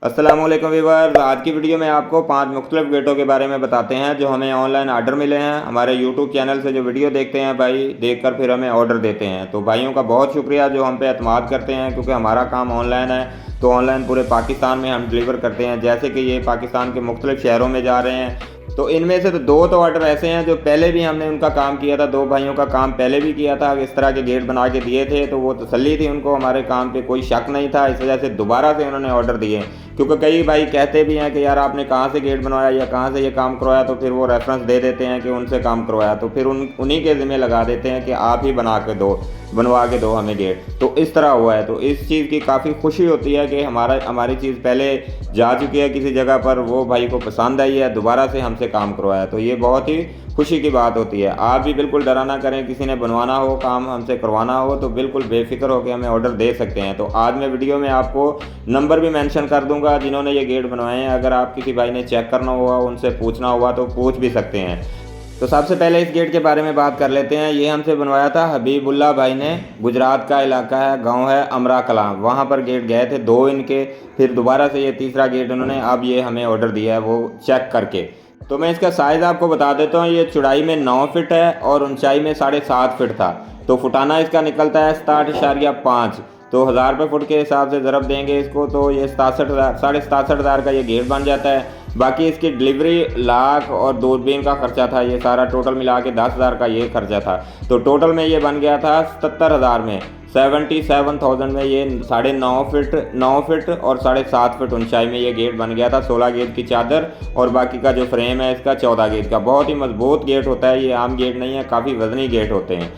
अस्सलामुअलैकुम वीवर। आज की वीडियो में आपको 5 मुख्तलिफ गेटों के बारे में बताते हैं जो हमें ऑनलाइन ऑर्डर मिले हैं। हमारे यूट्यूब चैनल से जो वीडियो देखते हैं भाई, देखकर फिर हमें ऑर्डर देते हैं। तो भाइयों का बहुत शुक्रिया जो हम पे एतमाद करते हैं, क्योंकि हमारा काम ऑनलाइन है। तो ऑनलाइन पूरे पाकिस्तान में हम डिलीवर करते हैं। जैसे कि ये पाकिस्तान के मुख्तलिफ शहरों में जा रहे हैं। तो इनमें से तो 2 तो ऑर्डर ऐसे हैं जो पहले भी हमने उनका काम किया था। 2 भाइयों का काम पहले भी किया था, इस तरह के गेट बना के दिए थे। तो वो तसल्ली थी उनको, हमारे काम पे कोई शक नहीं था। इस वजह से दोबारा से उन्होंने ऑर्डर दिए। क्योंकि कई भाई कहते भी हैं कि यार आपने कहाँ से गेट बनवाया या कहाँ से ये काम करवाया, तो फिर वो रेफरेंस दे देते हैं कि उनसे काम करवाया। तो फिर उन्हीं के ज़िम्मे लगा देते हैं कि आप ही बनवा के दो हमें गेट। तो इस तरह हुआ है। तो इस चीज़ की काफ़ी खुशी होती है कि हमारी चीज़ पहले जा चुकी है किसी जगह पर, वो भाई को पसंद आई है, दोबारा से हमसे काम करवाया। तो ये बहुत ही खुशी की बात होती है। आप भी बिल्कुल डरा ना करें, किसी ने बनवाना हो, काम हमसे करवाना हो तो बिल्कुल बेफिक्र होकर हमें ऑर्डर दे सकते हैं। तो आज मैं वीडियो में आपको नंबर भी मेंशन कर दूंगा जिन्होंने ये गेट बनवाए हैं। अगर आप किसी भाई ने चेक करना हुआ, उनसे पूछना हुआ तो पूछ भी सकते हैं। तो सबसे पहले इस गेट के बारे में बात कर लेते हैं। ये हमसे बनवाया था हबीबुल्ला भाई ने। गुजरात का इलाका है, गांव है अमरा कलां, वहाँ पर गेट गए थे 2 इनके। फिर दोबारा से ये तीसरा गेट उन्होंने अब ये हमें ऑर्डर दिया है वो चेक करके। तो मैं इसका साइज़ आपको बता देता हूँ। ये चौड़ाई में 9 फिट है और ऊंचाई में 7.5 फिट था। तो फुटाना इसका निकलता है 67.5। तो 1000 रुपये फुट के हिसाब से ज़रब देंगे इसको तो ये 67,000 का ये गेट बन जाता है। बाकी इसकी डिलीवरी लाख और दूरबीन का खर्चा था, ये सारा टोटल मिला के 10,000 का ये खर्चा था। तो टोटल में ये बन गया था 77,000 में, 77,000 में ये 9.5 फिट और 7.5 फिट ऊंचाई में ये गेट बन गया था। 16 गेट की चादर और बाकी का जो फ्रेम है इसका 14 गेट का। बहुत ही मजबूत गेट होता है, ये आम गेट नहीं है, काफ़ी वजनी गेट होते हैं।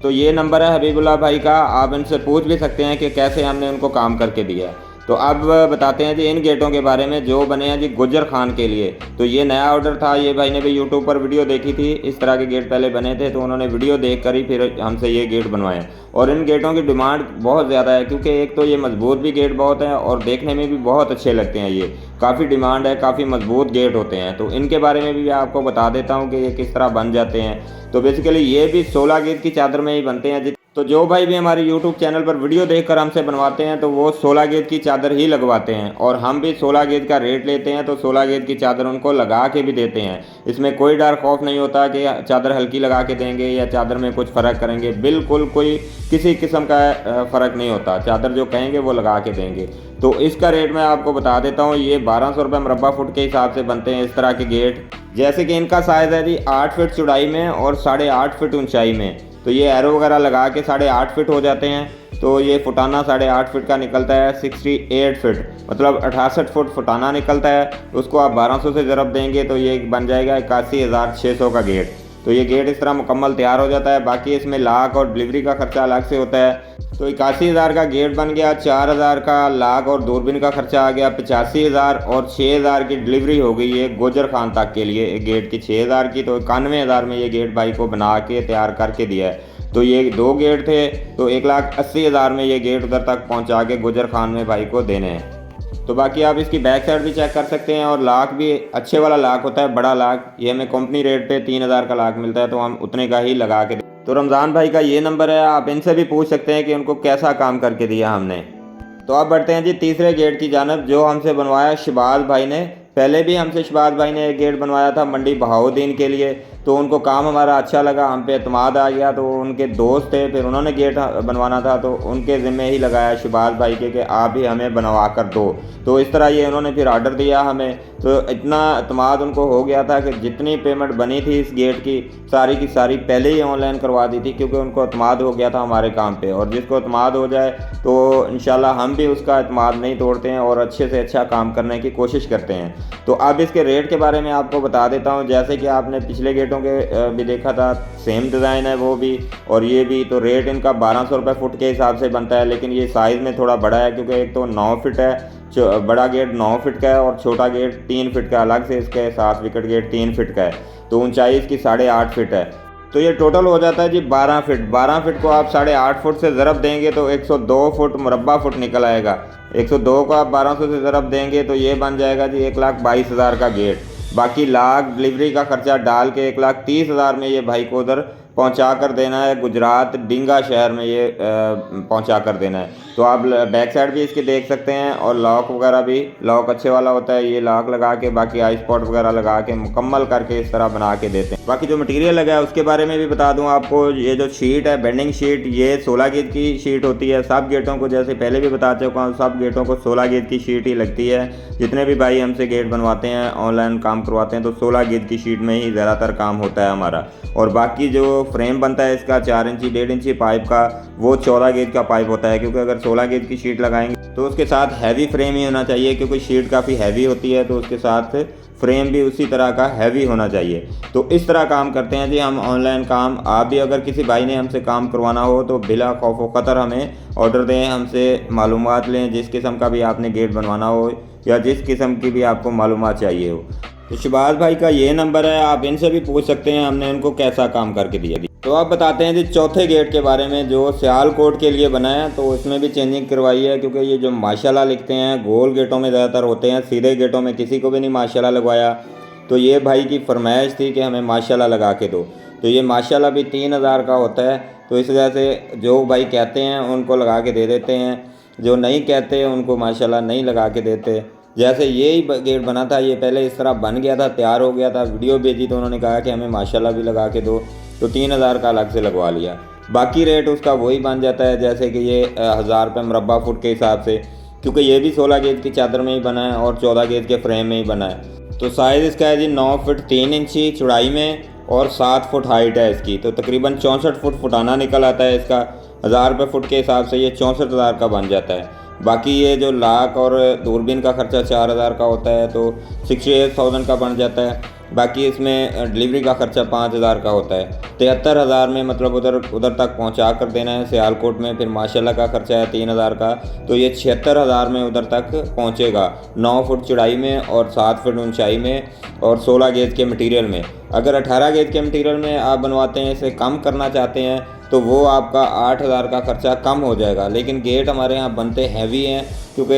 तो ये नंबर है हबीबुल्ला भाई का, आप इनसे पूछ भी सकते हैं कि कैसे हमने उनको काम करके दिया। तो अब बताते हैं जी इन गेटों के बारे में जो बने हैं जी गुज्जर खान के लिए। तो ये नया ऑर्डर था, ये भाई ने भी यूट्यूब पर वीडियो देखी थी, इस तरह के गेट पहले बने थे तो उन्होंने वीडियो देख कर ही फिर हमसे ये गेट बनवाए। और इन गेटों की डिमांड बहुत ज़्यादा है, क्योंकि एक तो ये मजबूत भी गेट बहुत है और देखने में भी बहुत अच्छे लगते हैं। ये काफ़ी डिमांड है, काफ़ी मजबूत गेट होते हैं। तो इनके बारे में भी आपको बता देता हूँ कि ये किस तरह बन जाते हैं। तो बेसिकली ये भी 16 गेट की चादर में ही बनते हैं। तो जो भाई भी हमारे YouTube चैनल पर वीडियो देखकर हमसे बनवाते हैं तो वो 16 गेज की चादर ही लगवाते हैं, और हम भी 16 गेज का रेट लेते हैं। तो 16 गेज की चादर उनको लगा के भी देते हैं। इसमें कोई डर खौफ नहीं होता कि चादर हल्की लगा के देंगे या चादर में कुछ फ़र्क करेंगे। बिल्कुल कोई किसी किस्म का फ़र्क नहीं होता, चादर जो कहेंगे वो लगा के देंगे। तो इसका रेट मैं आपको बता देता हूँ। ये 1200 रुपये मुरब्बा फुट के हिसाब से बनते हैं इस तरह के गेट। जैसे कि इनका साइज़ है जी 8 फिट चौड़ाई में और 8.5 फिट ऊंचाई में। तो ये एरो वगैरह लगा के 8.5 फिट हो जाते हैं। तो ये फुटाना 8.5 फिट का निकलता है 68 फिट, मतलब 68 फुट फुटाना निकलता है। उसको आप 1200 से ज़रब देंगे तो ये बन जाएगा 81,600 का गेट। तो ये गेट इस तरह मुकम्मल तैयार हो जाता है। बाकी इसमें लाख और डिलीवरी का खर्चा अलग से होता है। तो 81,000 का गेट बन गया, 4,000 का लाख और दूरबीन का खर्चा आ गया 85,000 और 6,000 की डिलीवरी हो गई है गुजर खान तक के लिए एक गेट की 6,000 की। तो 91,000 में ये गेट भाई को बना के तैयार करके दिया है। तो ये 2 गेट थे, तो 1,80,000 में ये गेट उधर तक पहुंचा के गुजर खान में भाई को देने हैं। तो बाकी आप इसकी बैक साइड भी चेक कर सकते हैं। और लाख भी अच्छे वाला लाख होता है, बड़ा लाख। ये हमें कंपनी रेट पे 3,000 का लाख मिलता है, तो हम उतने का ही लगा के। तो रमज़ान भाई का ये नंबर है, आप इनसे भी पूछ सकते हैं कि उनको कैसा काम करके दिया हमने। तो अब बढ़ते हैं जी तीसरे गेट की जानब जो हमसे बनवाया शहबाज भाई ने। पहले भी हमसे शहबाज भाई ने एक गेट बनवाया था मंडी बहाउद्दीन के लिए। तो उनको काम हमारा अच्छा लगा, हम पे एतमाद आ गया। तो उनके दोस्त थे, फिर उन्होंने गेट बनवाना था तो उनके ज़िम्मे ही लगाया शहबाज भाई के कि आप ही हमें बनवा कर दो। तो इस तरह ये उन्होंने फिर आर्डर दिया हमें। तो इतना एतमाद उनको हो गया था कि जितनी पेमेंट बनी थी इस गेट की सारी पहले ही ऑनलाइन करवा दी थी, क्योंकि उनको एतमाद हो गया था हमारे काम पे। और जिसको एतमाद हो जाए तो इंशाल्लाह हम भी उसका एतमाद नहीं तोड़ते हैं और अच्छे से अच्छा काम करने की कोशिश करते हैं। तो अब इसके रेट के बारे में आपको बता देता हूँ। जैसे कि आपने पिछले गेटों के भी देखा था, सेम डिज़ाइन है वो भी और ये भी। तो रेट इनका 1200 रुपये फुट के हिसाब से बनता है, लेकिन ये साइज़ में थोड़ा बड़ा है, क्योंकि एक तो 9 फिट है, बड़ा गेट 9 फिट का है और छोटा गेट 3 फिट का अलग से इसके 7 विकेट गेट 3 फिट का है। तो ऊंचाई इसकी 8.5 फिट है। तो ये टोटल हो जाता है जी 12 फिट। 12 फिट को आप 8.5 फुट से ज़रब देंगे तो 102 फुट मुरब्बा फुट निकल आएगा। 102 को आप 1200 से ज़रब देंगे तो ये बन जाएगा जी 1,22,000 का गेट। बाकी लाख डिलीवरी का खर्चा डाल के 1,30,000 में ये भाई को उधर पहुंचा कर देना है गुजरात डिंगा शहर में, ये पहुंचा कर देना है। तो आप बैक साइड भी इसकी देख सकते हैं, और लॉक वगैरह भी लॉक अच्छे वाला होता है, ये लॉक लगा के बाकी आई स्पॉट वगैरह लगा के मुकम्मल करके इस तरह बना के देते हैं। बाकी जो मटेरियल लगा है उसके बारे में भी बता दूं आपको, ये जो शीट है बेंडिंग शीट, ये 16 गेज की शीट होती है। सब गेटों को जैसे पहले भी बता चुका हूँ, सब गेटों को 16 गेज की शीट ही लगती है। जितने भी भाई हमसे गेट बनवाते हैं, ऑनलाइन काम करवाते हैं, तो 16 गेज की शीट में ही ज़्यादातर काम होता है हमारा। और बाकी जो फ्रेम बनता है इसका 4 इंची 1.5 इंची पाइप का, वो 14 गेज का पाइप होता है, क्योंकि अगर 16 गेज की शीट लगाएंगे तो उसके साथ हैवी फ्रेम ही होना चाहिए, क्योंकि शीट काफ़ी हैवी होती है, तो उसके साथ फ्रेम भी उसी तरह का हैवी होना चाहिए। तो इस तरह काम करते हैं जी हम ऑनलाइन काम। आप भी अगर किसी भाई ने हमसे काम करवाना हो तो बिला खौफ व खतर हमें ऑर्डर दें, हमसे मालूमात लें, जिस किस्म का भी आपने गेट बनवाना हो या जिस किस्म की भी आपको मालूमात चाहिए हो। तो शहबाज भाई का ये नंबर है, आप इनसे भी पूछ सकते हैं हमने उनको कैसा काम करके दिया। तो आप बताते हैं जी चौथे गेट के बारे में, जो सियालकोट के लिए बना है, तो उसमें भी चेंजिंग करवाई है, क्योंकि ये जो माशाल्लाह लिखते हैं गोल गेटों में ज़्यादातर होते हैं, सीधे गेटों में किसी को भी नहीं माशाल्लाह लगवाया। तो ये भाई की फरमाइश थी कि हमें माशाल्लाह लगा के दो, तो ये माशाल्लाह भी 3000 का होता है। तो इस वजह से जो भाई कहते हैं उनको लगा के दे देते हैं, जो नहीं कहते उनको माशाल्लाह नहीं लगा के देते। जैसे यही गेट बना था, ये पहले इस तरह बन गया था, तैयार हो गया था, वीडियो भेजी तो उन्होंने कहा कि हमें माशाल्लाह भी लगा के दो, तो 3000 का अलग से लगवा लिया। बाकी रेट उसका वही बन जाता है, जैसे कि ये 1000 रुपये मुरब्बा फुट के हिसाब से, क्योंकि ये भी 16 गेज की चादर में ही बना है और 14 गेज के फ्रेम में ही बना है। तो साइज़ इसका है जी 9 फुट 3 इंची चौड़ाई में और 7 फुट हाइट है इसकी, तो तकरीबन 64 फुट फुटाना निकल आता है इसका। 1000 रुपये फुट के हिसाब से ये 64,000 का बन जाता है। बाकी ये जो लाख और दूरबीन का खर्चा 4000 का होता है, तो 68,000 का बन जाता है। बाकी इसमें डिलीवरी का खर्चा 5000 का होता है। 73,000 में मतलब उधर तक पहुंचा कर देना है सियालकोट में। फिर माशाल्लाह का खर्चा है 3000 का, तो ये 76,000 में उधर तक पहुंचेगा, 9 फुट चौड़ाई में और 7 फुट ऊंचाई में और 16 गेज के मटेरियल में। अगर 18 गेज के मटेरियल में आप बनवाते हैं, इसे कम करना चाहते हैं, तो वो आपका 8000 का खर्चा कम हो जाएगा। लेकिन गेट हमारे यहाँ बनते हैवी हैं, क्योंकि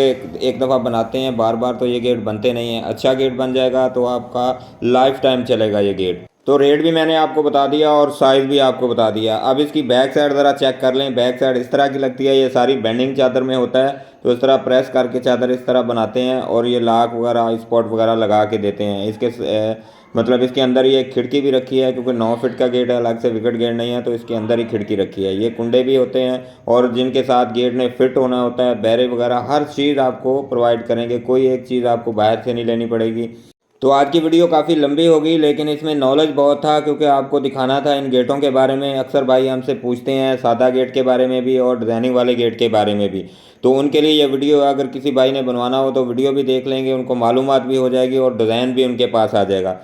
एक दफ़ा बनाते हैं बार बार तो ये गेट बनते नहीं हैं। अच्छा गेट बन जाएगा तो आपका लाइफ टाइम चलेगा ये गेट। तो रेट भी मैंने आपको बता दिया और साइज़ भी आपको बता दिया। अब इसकी बैक साइड ज़रा चेक कर लें। बैक साइड इस तरह की लगती है, ये सारी बेंडिंग चादर में होता है, तो इस तरह प्रेस करके चादर इस तरह बनाते हैं और ये लाक वगैरह स्पॉट वगैरह लगा के देते हैं। इसके मतलब इसके अंदर ये खिड़की भी रखी है, क्योंकि 9 फीट का गेट है, अलग से विकेट गेट नहीं है, तो इसके अंदर ही खिड़की रखी है। ये कुंडे भी होते हैं और जिनके साथ गेट में फिट होना होता है, बैरे वगैरह हर चीज़ आपको प्रोवाइड करेंगे, कोई एक चीज़ आपको बाहर से नहीं लेनी पड़ेगी। तो आज की वीडियो काफ़ी लंबी होगी, लेकिन इसमें नॉलेज बहुत था, क्योंकि आपको दिखाना था इन गेटों के बारे में। अक्सर भाई हमसे पूछते हैं सादा गेट के बारे में भी और डिज़ाइनिंग वाले गेट के बारे में भी, तो उनके लिए ये वीडियो अगर किसी भाई ने बनवाना हो तो वीडियो भी देख लेंगे, उनको मालूमात भी हो जाएगी और डिज़ाइन भी उनके पास आ जाएगा।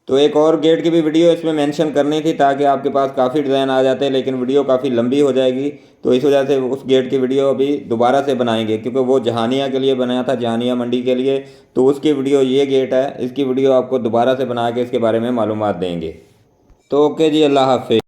तो एक और गेट की भी वीडियो इसमें मेंशन करनी थी, ताकि आपके पास काफ़ी डिज़ाइन आ जाते, लेकिन वीडियो काफ़ी लंबी हो जाएगी, तो इस वजह से उस गेट की वीडियो अभी दोबारा से बनाएंगे, क्योंकि वो जहानिया के लिए बनाया था, जहानिया मंडी के लिए, तो उसकी वीडियो ये गेट है, इसकी वीडियो आपको दोबारा से बना के इसके बारे में मालूमात देंगे। तो ओके जी, अल्लाह हाफिज़।